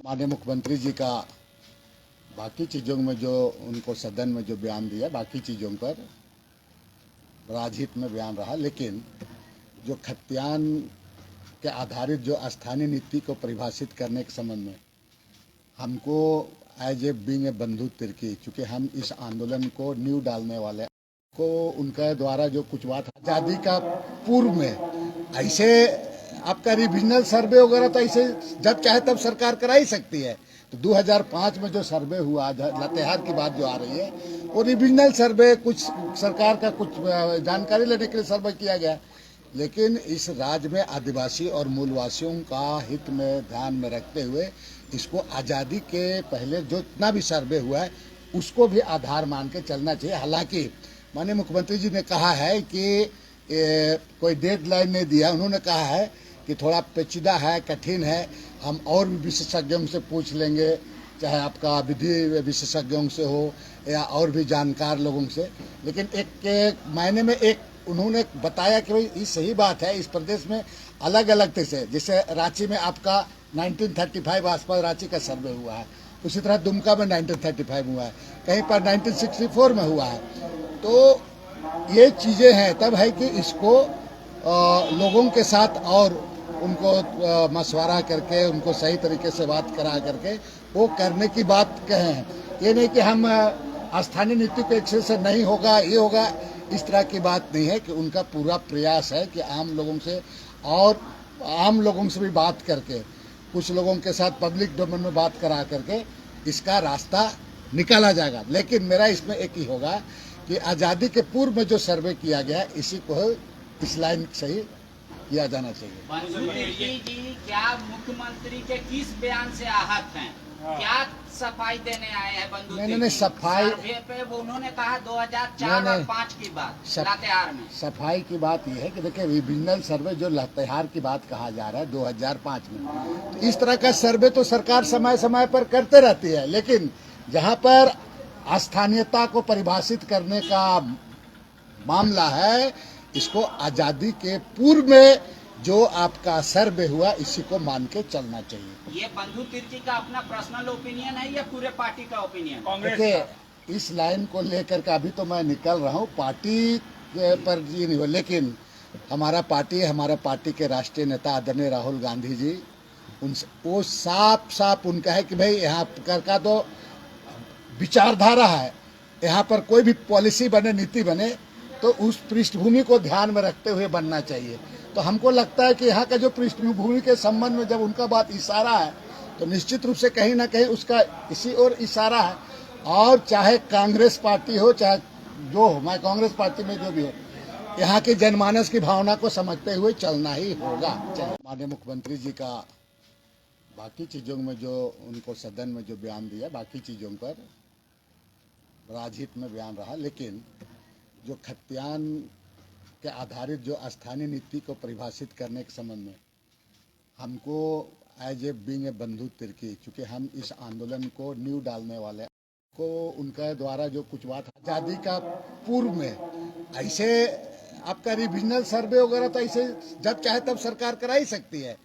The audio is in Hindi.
माननीय मुख्यमंत्री जी का बाकी चीज़ों में जो उनको सदन में जो बयान दिया, बाकी चीज़ों पर राजहित में बयान रहा, लेकिन जो खतियान के आधारित जो स्थानीय नीति को परिभाषित करने के संबंध में हमको as a being a Bandhu Tirkey, चूँकि हम इस आंदोलन को नींव डालने वाले को उनके द्वारा जो कुछ बात आज़ादी का पूर्व में ऐसे आपका रिविजनल सर्वे वगैरह तो ऐसे जब चाहे तब सरकार करा ही सकती है। तो 2005 में जो सर्वे हुआ, लातेहार की बात जो आ रही है, वो रिविजनल सर्वे, कुछ सरकार का कुछ जानकारी लेने के लिए सर्वे किया गया, लेकिन इस राज्य में आदिवासी और मूलवासियों का हित में ध्यान में रखते हुए इसको आज़ादी के पहले जो इतना भी सर्वे हुआ है उसको भी आधार मान के चलना चाहिए। हालांकि माननीय मुख्यमंत्री जी ने कहा है कि कोई डेडलाइन नहीं दिया, उन्होंने कहा है कि थोड़ा पेचीदा है, कठिन है, हम और भी विशेषज्ञों से पूछ लेंगे, चाहे आपका विधि विशेषज्ञों से हो या और भी जानकार लोगों से। लेकिन एक मायने में एक उन्होंने बताया कि भाई ये सही बात है, इस प्रदेश में अलग अलग तरह से, जैसे रांची में आपका 1935 आसपास रांची का सर्वे हुआ है, उसी तरह दुमका में 1935 हुआ है, कहीं पर 1964 में हुआ है। तो ये चीज़ें हैं, तब है कि इसको लोगों के साथ और उनको मशवरा करके उनको सही तरीके से बात करा करके वो करने की बात कहे हैं। ये नहीं कि हम स्थानीय नीति को एक से नहीं होगा, ये होगा, इस तरह की बात नहीं है। कि उनका पूरा प्रयास है कि आम लोगों से और आम लोगों से भी बात करके, कुछ लोगों के साथ पब्लिक डोमेन में बात करा करके इसका रास्ता निकाला जाएगा। लेकिन मेरा इसमें एक ही होगा कि आज़ादी के पूर्व में जो सर्वे किया गया इसी को इस लाइन सही किया जाना चाहिए। बंधु तिर्की जी क्या मुख्यमंत्री के किस बयान से आहत हैं? क्या सफाई देने आए हैं बंधु तिर्की? नहीं, सफाई सर्वे पे उन्होंने कहा 2004 और 5 की बात लातेहार में। सफाई की बात यह है कि देखिए, रिविजनल सर्वे जो लातेहार की बात कहा जा रहा है 2005 में, तो इस तरह का सर्वे तो सरकार समय समय पर करते रहती है, लेकिन जहां पर स्थानीयता को परिभाषित करने का मामला है, इसको आज़ादी के पूर्व में जो आपका सर्वे हुआ इसी को मान के चलना चाहिए। ये बंधु तिर्की का अपना पर्सनल ओपिनियन है या पूरे पार्टी का ओपिनियन? देखिए, इस लाइन को लेकर के अभी तो मैं निकल रहा हूँ, पार्टी पर ये नहीं हो, लेकिन हमारा पार्टी के राष्ट्रीय नेता आदरणीय राहुल गांधी जी, उनसे वो साफ उनका है कि भाई यहाँ का तो विचारधारा है, यहाँ पर कोई भी पॉलिसी बने, नीति बने तो उस पृष्ठभूमि को ध्यान में रखते हुए बनना चाहिए। तो हमको लगता है कि यहाँ का जो पृष्ठभूमि के संबंध में जब उनका बात इशारा है तो निश्चित रूप से कहीं ना कहीं उसका इसी ओर इशारा है। और चाहे कांग्रेस पार्टी हो, चाहे जो हो, मैं कांग्रेस पार्टी में जो भी हो, यहाँ की जनमानस की भावना को समझते हुए चलना ही होगा। माननीय मुख्यमंत्री जी का बाकी चीज़ों में जो उनको सदन में जो बयान दिया, बाकी चीज़ों पर राजहित में बयान रहा, लेकिन जो खतियान के आधारित जो स्थानीय नीति को परिभाषित करने के संबंध में हमको as a being a Bandhu Tirkey, चूँकि हम इस आंदोलन को नींव डालने वाले को उनके द्वारा जो कुछ बात आज़ादी का पूर्व में ऐसे आपका रिविजनल सर्वे वगैरह तो ऐसे जब चाहे तब सरकार करा ही सकती है।